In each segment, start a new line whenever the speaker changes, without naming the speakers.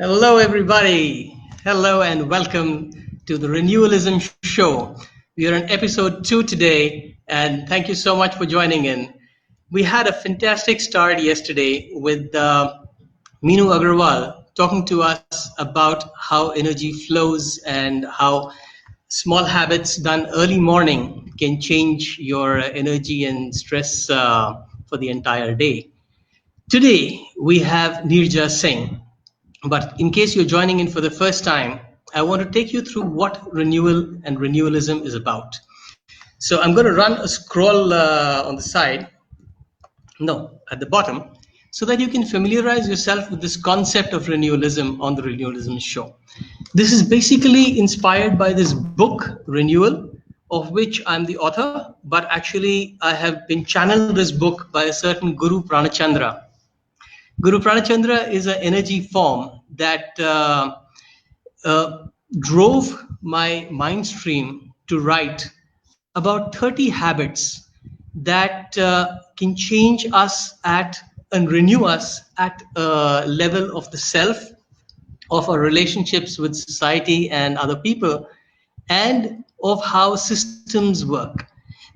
Hello, everybody. Hello, and welcome to the Renewalism Show. We are on episode 2 today, and thank you so much for joining in. We had a fantastic start yesterday with Meenu Agarwal talking to us about how energy flows and how small habits done early morning can change your energy and stress for the entire day. Today, we have Nirja Singh. But in case you're joining in for the first time, I want to take you through what renewal and renewalism is about. So I'm going to run a scroll on the side, no, at the bottom, so that you can familiarize yourself with this concept of renewalism on the Renewalism Show. This is basically inspired by this book, Renewal, of which I'm the author, but actually I have been channeled this book by a certain Guru Pranachandra. Guru Pranachandra is an energy form that uh, drove my mind stream to write about 30 habits that can change us at and renew us at a level of the self, of our relationships with society and other people, and of how systems work.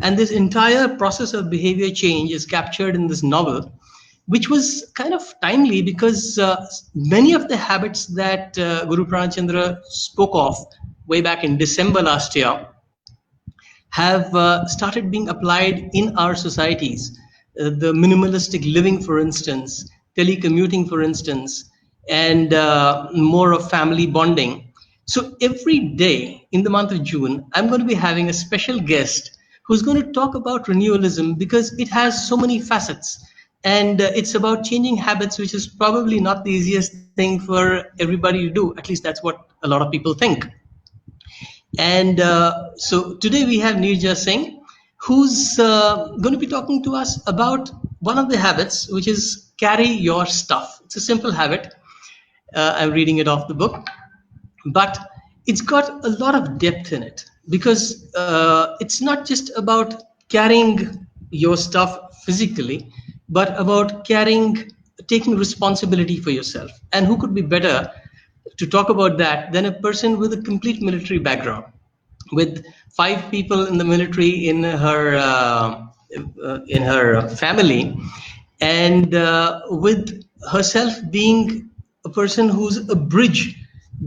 And this entire process of behavior change is captured in this novel, which was kind of timely because many of the habits that Guru Pranachandra spoke of way back in December last year have started being applied in our societies. The minimalistic living, for instance, telecommuting, for instance, and more of family bonding. So every day in the month of June, I'm going to be having a special guest who's going to talk about renewalism because it has so many facets. And it's about changing habits, which is probably not the easiest thing for everybody to do. At least that's what a lot of people think. And so today we have Nirja Singh, who's going to be talking to us about one of the habits, which is carry your stuff. It's a simple habit. I'm reading it off the book, but it's got a lot of depth in it because it's not just about carrying your stuff physically, but about taking responsibility for yourself. And who could be better to talk about that than a person with a complete military background, with 5 people in the military in her family, and with herself being a person who's a bridge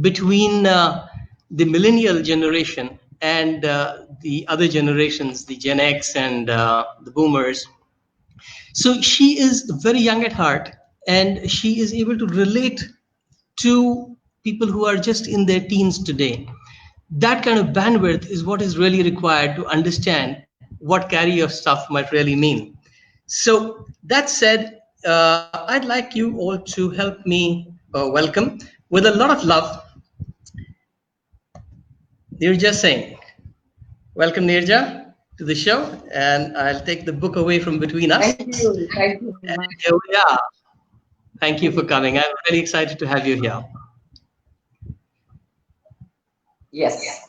between the millennial generation and the other generations, the Gen X and the Boomers. So she is very young at heart, and she is able to relate to people who are just in their teens today. That kind of bandwidth is what is really required to understand what carry your stuff might really mean. So that said, I'd like you all to help me welcome with a lot of love Nirja Singh. Welcome, Nirja, to the show, and I'll take the book away from between us.
Thank you. Thank you so
And
much.
here we are. Thank you for coming. I'm really excited to have you here.
Yes.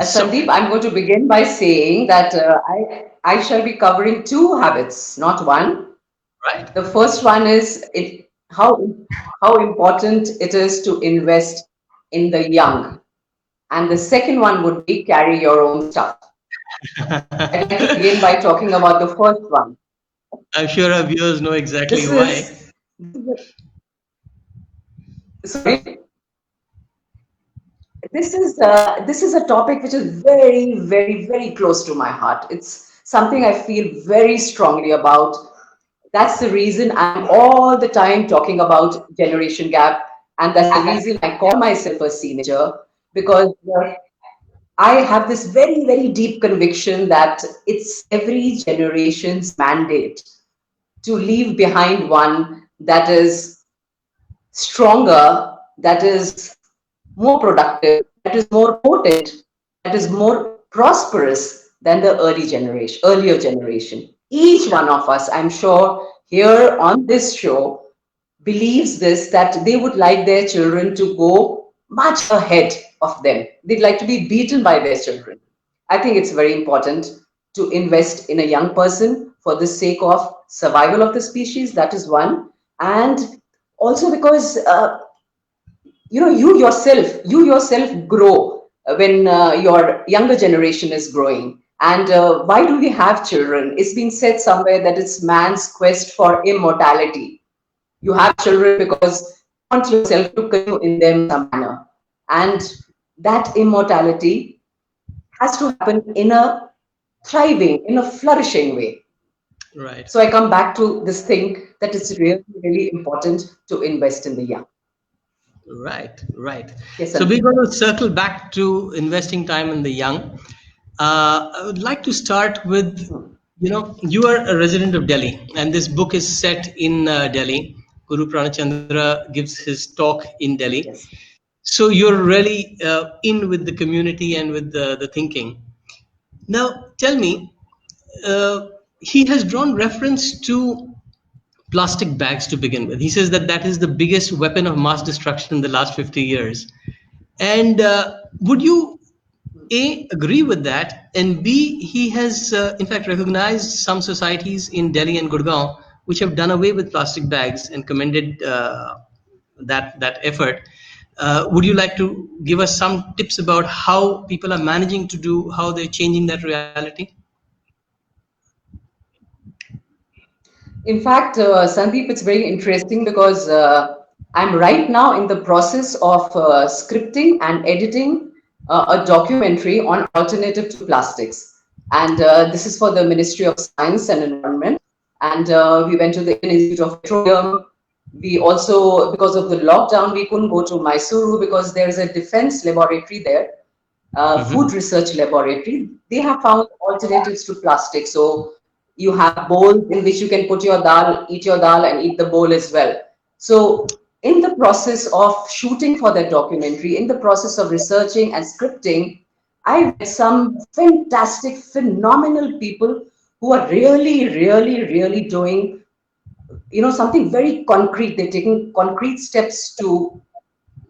So,
Sandeep, I'm going to begin by saying that I shall be covering two habits, not one.
right?
The first one is how important it is to invest in the young. And the second one would be carry your own stuff. I'd like to begin by talking about the first one.
I'm sure our viewers know exactly
This
why.
is, sorry, this is a topic which is very, very, very close to my heart. It's something I feel very strongly about. That's the reason I'm all the time talking about generation gap, and that's the reason I call myself a senior, because I have this very, very deep conviction that it's every generation's mandate to leave behind one that is stronger, that is more productive, that is more potent, that is more prosperous than the earlier generation. Each one of us, I'm sure, here on this show, believes this that they would like their children to go much ahead of them. They'd like to be beaten by their children. I think it's very important to invest in a young person for the sake of survival of the species. That is one. And also because you yourself grow when your younger generation is growing. And why do we have children? It's been said somewhere that it's man's quest for immortality. You have children because you want yourself to continue in them some manner, and that immortality has to happen in a thriving, in a flourishing way.
Right.
So I come back to this thing that it's really, really important to invest in the young.
Right, right.
Yes,
So we're
Sandeep.
going to circle back to investing time in the young. I would like to start with, you are a resident of Delhi, and this book is set in Delhi. Guru Pranachandra gives his talk in Delhi.
Yes.
So you're really in with the community and with the thinking. Now, tell me, uh, he has drawn reference to plastic bags to begin with. He says that that is the biggest weapon of mass destruction in the last 50 years. And would you A, agree with that, and B, he has in fact recognized some societies in Delhi and Gurgaon which have done away with plastic bags and commended that effort. Would you like to give us some tips about how people are managing to do, how they're changing that reality?
In fact, Sandeep, it's very interesting because I'm right now in the process of scripting and editing a documentary on alternative to plastics. And this is for the Ministry of Science and Environment. And we went to the Indian Institute of Petroleum. We also, because of the lockdown, we couldn't go to Mysuru because there's a defense laboratory there, food
Hmm.
research laboratory. They have found alternatives to plastic. So you have bowls in which you can put your dal, and eat the bowl as well. So in the process of shooting for that documentary, in the process of researching and scripting, I met some fantastic, phenomenal people who are really, really, really doing, something very concrete. They're taking concrete steps to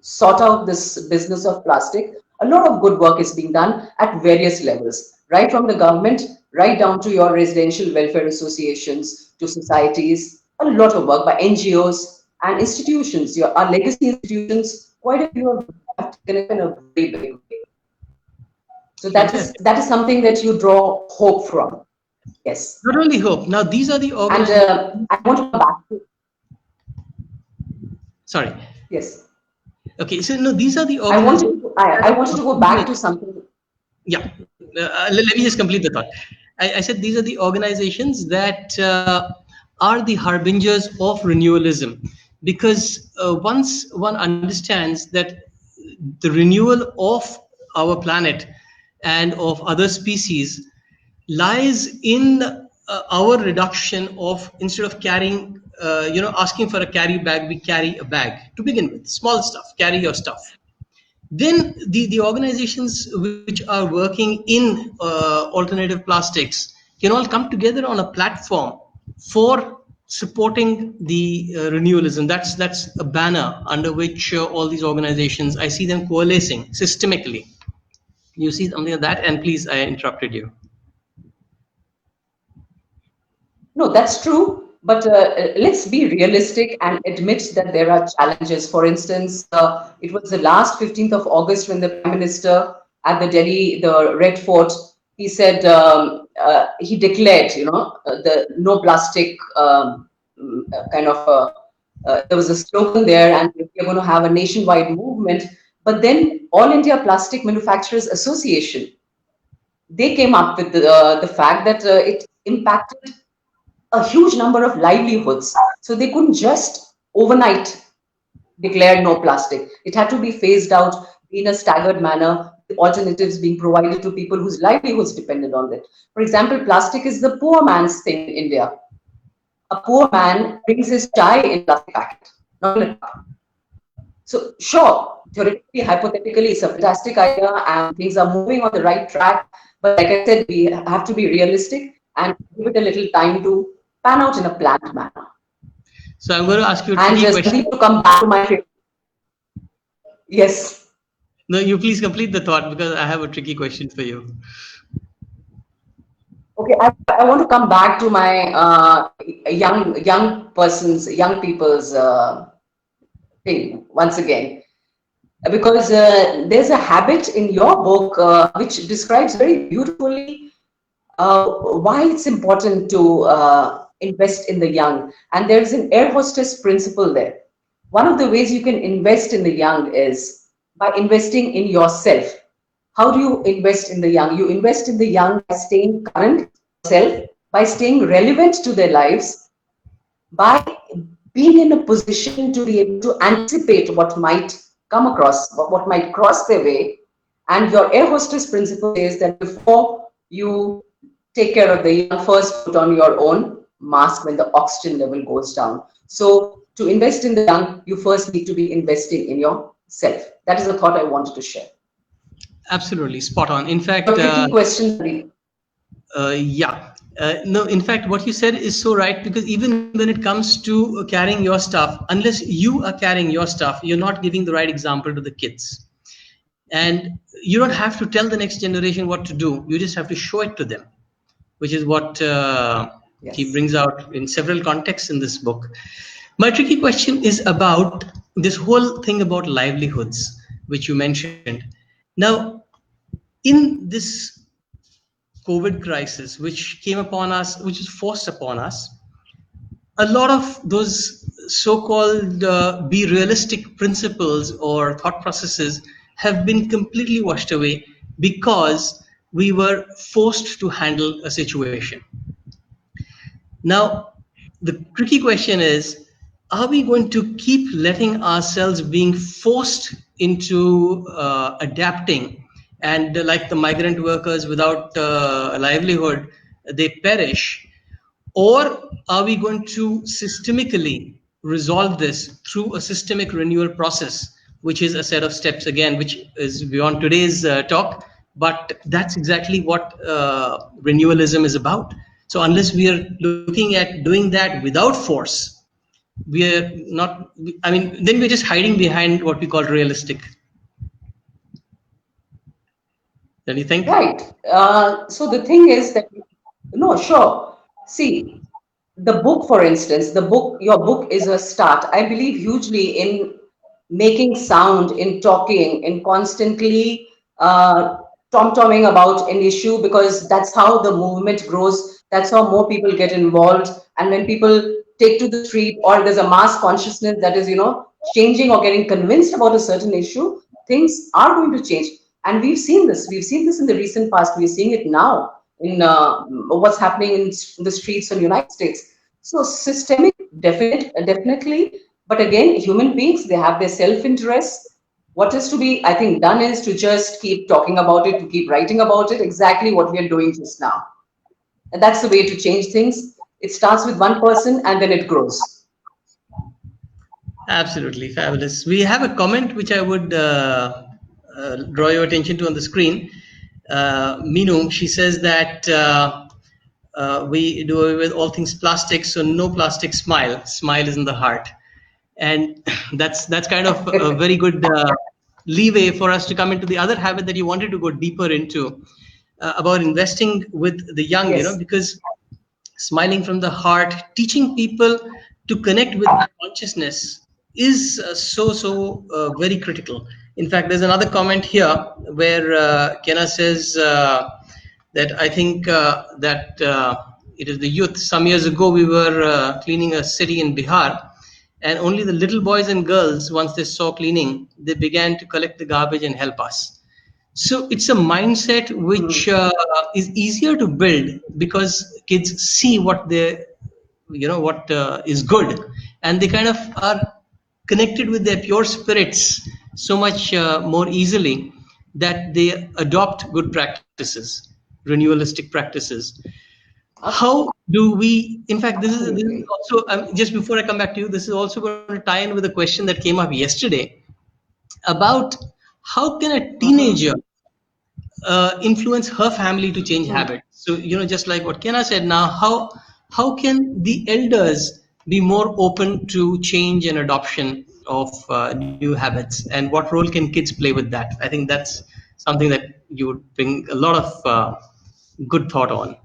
sort out this business of plastic. A lot of good work is being done at various levels, right from the government, right down to your residential welfare associations, to societies. A lot of work by NGOs and institutions. Our legacy institutions, quite a few of them have taken it in a very big way. So that is
Fantastic.
that is something that you draw hope from. Yes.
Not only hope. Now, these are the
And
organizations.
I want to come back to,
Sorry.
yes.
Okay, so no, these are the
I wanted
organizations
to, I,
that
I
are
wanted to go
working
back
with.
to something.
Yeah, let me just complete the thought. I said these are the organizations that are the harbingers of renewalism, because once one understands that the renewal of our planet and of other species lies in our reduction of, instead of carrying, asking for a carry bag, we carry a bag to begin with, small stuff, carry your stuff. Then the organizations which are working in alternative plastics can all come together on a platform for supporting the renewalism. That's a banner under which all these organizations, I see them coalescing systemically. You see something like that? And please, I interrupted you.
No, that's true. But let's be realistic and admit that there are challenges. For instance, it was the last 15th of August when the Prime Minister at the Red Fort, he said, he declared, the no plastic kind of, there was a slogan there, and we're going to have a nationwide movement. But then All India Plastic Manufacturers Association, they came up with the fact that it impacted a huge number of livelihoods. So they couldn't just overnight declare no plastic. It had to be phased out in a staggered manner, with alternatives being provided to people whose livelihoods depended on it. For example, plastic is the poor man's thing in India. A poor man brings his chai in plastic packet, not in a cup. So sure, theoretically, hypothetically, it's a fantastic idea and things are moving on the right track. But like I said, we have to be realistic and give it a little time to pan out in a planned manner.
So I'm going to ask you a
And
tricky
just
question.
need to come back to my yes.
No, you please complete the thought, because I have a tricky question for you.
Okay, I want to come back to my young people's thing once again. because there's a habit in your book which describes very beautifully why it's important to invest in the young. And there's an air hostess principle there. One of the ways you can invest in the young is by investing in yourself. How do you invest in the young? You invest in the young by staying current yourself, by staying relevant to their lives, by being in a position to be able to anticipate what might come across, what might cross their way. And your air hostess principle is that before you take care of the young, first put on your own mask when the oxygen level goes down. So to invest in the young, you first need to be investing in yourself. That is a thought I wanted to share.
Absolutely spot on. In fact,
A tricky question.
yeah. No, in fact, what you said is so right, because even when it comes to carrying your stuff, unless you are carrying your stuff, you're not giving the right example to the kids. And you don't have to tell the next generation what to do. You just have to show it to them, which is what he
Yes.
brings out in several contexts in this book. My tricky question is about this whole thing about livelihoods, which you mentioned. Now, in this COVID crisis, which came upon us, which is forced upon us, a lot of those so-called be realistic principles or thought processes have been completely washed away because we were forced to handle a situation. Now, the tricky question is, are we going to keep letting ourselves being forced into adapting, and like the migrant workers without a livelihood, they perish? Or are we going to systemically resolve this through a systemic renewal process, which is a set of steps again, which is beyond today's talk, but that's exactly what renewalism is about. So unless we are looking at doing that without force, we are not, I mean, then we're just hiding behind what we call realistic. Don't you think?
Right. So the thing is that, no, sure. See, the book, for instance, your book is a start. I believe hugely in making sound, in talking, in constantly tom-tomming about an issue, because that's how the movement grows. That's how more people get involved. And when people take to the street, or there's a mass consciousness that is, changing or getting convinced about a certain issue, things are going to change. And we've seen this. We've seen this in the recent past. We're seeing it now in what's happening in the streets in the United States. So systemic, definitely. But again, human beings, they have their self-interest. What is to be, I think, done is to just keep talking about it, to keep writing about it, exactly what we are doing just now. And that's the way to change things. It starts with one person and then it grows.
Absolutely fabulous. We have a comment which I would draw your attention to on the screen. Minu, she says that we do away with all things plastic, so no plastic smile. Smile is in the heart, and that's kind of a very good leeway for us to come into the other habit that you wanted to go deeper into, about investing with the young.
Yes.
Because smiling from the heart, teaching people to connect with consciousness is so very critical. In fact, there's another comment here where Kenna says that I think that it is the youth. Some years ago, we were cleaning a city in Bihar, and only the little boys and girls, once they saw cleaning, they began to collect the garbage and help us. So it's a mindset which is easier to build because kids see what they, what is good, and they kind of are connected with their pure spirits so much more easily that they adopt good practices, renewalistic practices. How do we? In fact, this is
Absolutely.
also, just before I come back to you, this is also going to tie in with a question that came up yesterday about how can a teenager influence her family to change habits. So, just like what Kenna said now, how can the elders be more open to change and adoption of new habits, and what role can kids play with that? I think that's something that you would bring a lot of good thought on.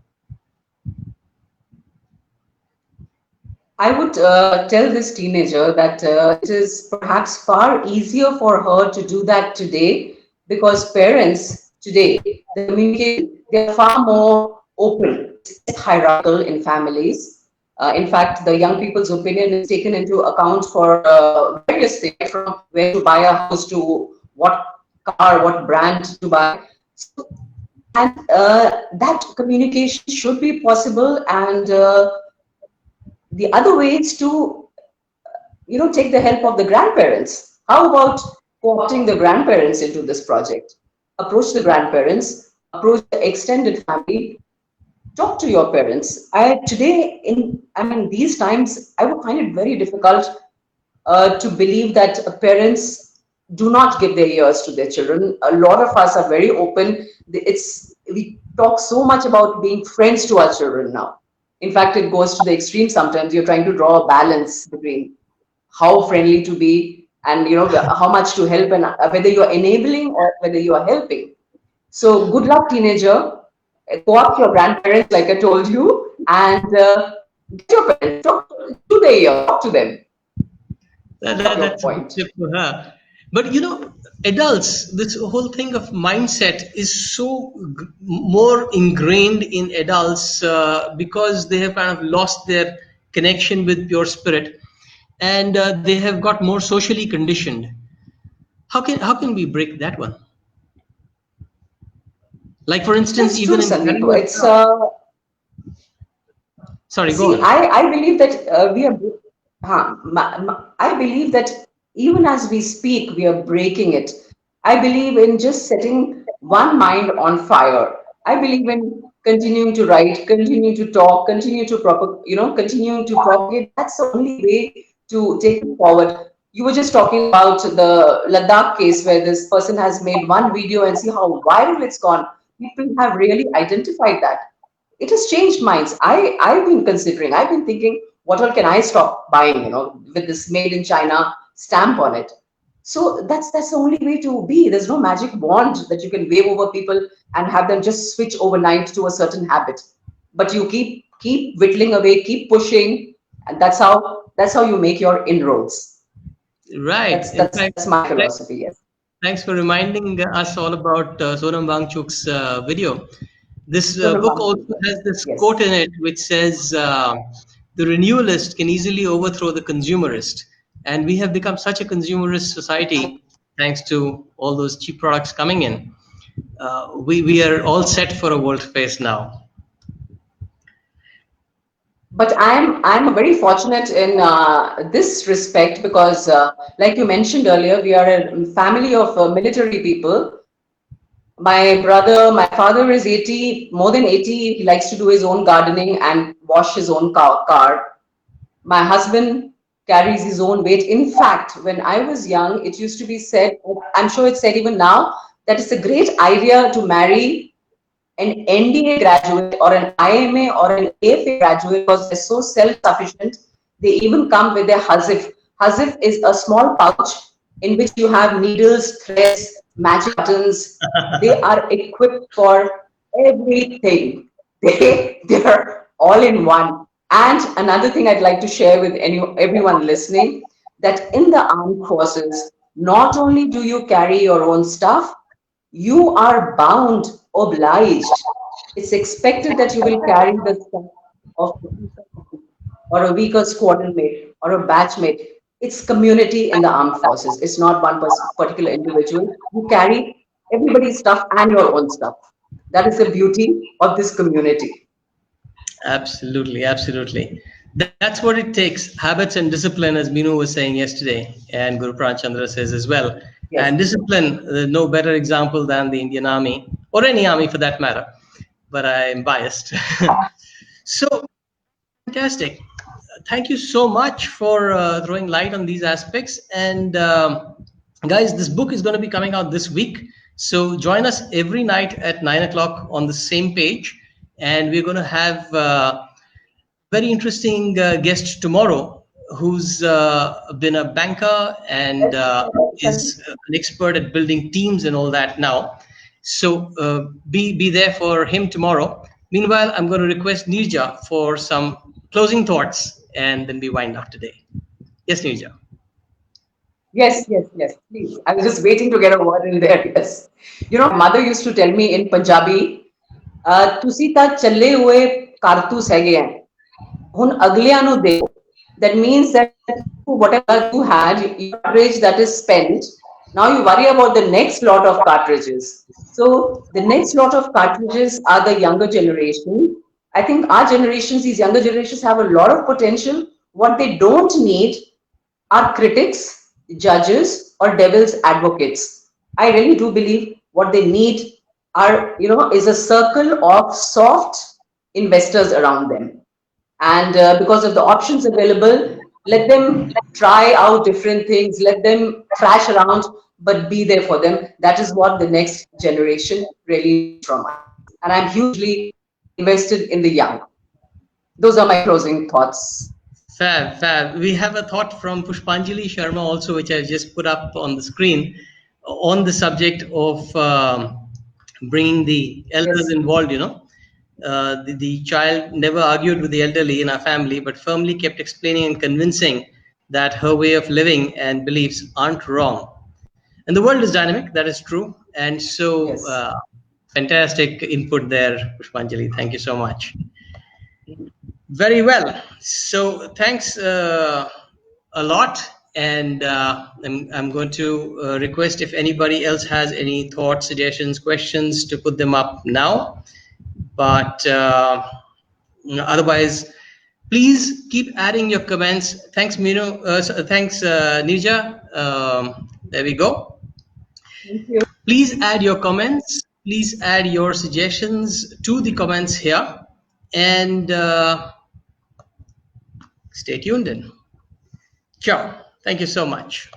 I would tell this teenager that it is perhaps far easier for her to do that today because parents today, the communication, they're far more open. It's less hierarchical in families. In fact, the young people's opinion is taken into account for various things, from where to buy a house to what car, what brand to buy. So, and that communication should be possible, and the other way is to take the help of the grandparents. How about co-opting the grandparents into this project? Approach the grandparents, approach the extended family, talk to your parents. These times, I would find it very difficult to believe that parents do not give their ears to their children. A lot of us are very open. We talk so much about being friends to our children now. In fact, it goes to the extreme sometimes. You're trying to draw a balance between how friendly to be and how much to help, and whether you're enabling or whether you are helping. So good luck, teenager. Co-opt your grandparents, like I told you, and get your parents, talk to their ear, talk to them.
That's a good tip for her. But adults, this whole thing of mindset is so more ingrained in adults because they have kind of lost their connection with pure spirit, and they have got more socially conditioned. How can we break that one? Like, for instance,
That's true,
even in
Sandeep.
carrying
It's
sorry, go
See,
on.
I believe that I believe that even as we speak, we are breaking it. I believe in just setting one mind on fire. I believe in continuing to write, continue to talk, continue to propagate. That's the only way to take it forward. You were just talking about the Ladakh case where this person has made one video and see how viral it's gone. People have really identified that. It has changed minds. I've been considering, I've been thinking, what all can I stop buying, with this made in China stamp on it. So that's the only way to be. There's no magic wand that you can wave over people and have them just switch overnight to a certain habit. But you keep whittling away, keep pushing, and that's how you make your inroads.
Right.
That's
In
that's
fact,
that's my philosophy. Yes.
thanks for reminding us all about Sonam Wangchuk's video. This
Sonam
book
Wangchuk.
also has this
Yes.
quote in it which says, the renewalist can easily overthrow the consumerist. And we have become such a consumerist society thanks to all those cheap products coming in. We are all set for a world face now.
But I'm very fortunate in this respect because, like you mentioned earlier, we are a family of military people. My father is 80, more than 80. He likes to do his own gardening and wash his own car. My husband carries his own weight. In fact, when I was young, it used to be said, I'm sure it's said even now, that it's a great idea to marry an NDA graduate or an IMA or an AFA graduate because they're so self-sufficient. They even come with their hazif. Hazif is a small pouch in which you have needles, threads, magic buttons. They are equipped for everything. They're all in one. And another thing I'd like to share with everyone listening, that in the armed forces, not only do you carry your own stuff, you are bound, obliged. It's expected that you will carry the stuff of or a weaker squadron mate or a batch mate. It's community in the armed forces. It's not one particular individual. You carry everybody's stuff and your own stuff. That is the beauty of this community.
Absolutely, absolutely. That's what it takes. Habits and discipline, as Binu was saying yesterday, and Guru Pran Chandra says as well.
Yes.
And discipline, no better example than the Indian Army, or any army for that matter. But I'm biased. So fantastic. Thank you so much for throwing light on these aspects. And guys, this book is going to be coming out this week. So join us every night at 9 o'clock on the same page. And we're going to have very interesting guest tomorrow who's been a banker and is an expert at building teams and all that now. So be there for him tomorrow. Meanwhile, I'm going to request Nirja for some closing thoughts and then we wind up today. Yes, Nirja.
Yes, yes, yes, please. I was just waiting to get a word in there. Yes. You know, my mother used to tell me in Punjabi, ਤੁਸੀਂ ਤਾਂ ਚੱਲੇ ਹੋਏ ਕਾਰਤੂਸ ਹੈਗੇ ਆ ਹੁਣ ਅਗਲਿਆਂ ਨੂੰ ਦੇਖੋ that means that whatever you had your cartridge that is spent now you worry about the next lot of cartridges so the next lot of cartridges are the younger generation I think our generations these younger generations have a lot of potential what they don't need are critics, judges, or devil's advocates. I really do believe what they need are, is a circle of soft investors around them. And because of the options available, let them try out different things, let them crash around, but be there for them. That is what the next generation really needs from us. And I'm hugely invested in the young. Those are my closing thoughts.
Fab, fab. We have a thought from Pushpanjali Sharma also, which I've just put up on the screen on the subject of bringing the elders
Yes.
involved. The child never argued with the elderly in our family, but firmly kept explaining and convincing that her way of living and beliefs aren't wrong. And the world is dynamic, that is true. And so,
Yes.
fantastic input there, Pushpanjali. Thank you so much. Very well. So thanks a lot. And I'm going to request if anybody else has any thoughts, suggestions, questions to put them up now. But otherwise, please keep adding your comments. Thanks, Minu. Thanks, Nija. There we go.
Thank you.
Please add your comments. Please add your suggestions to the comments here. And stay tuned in. Ciao. Thank you so much.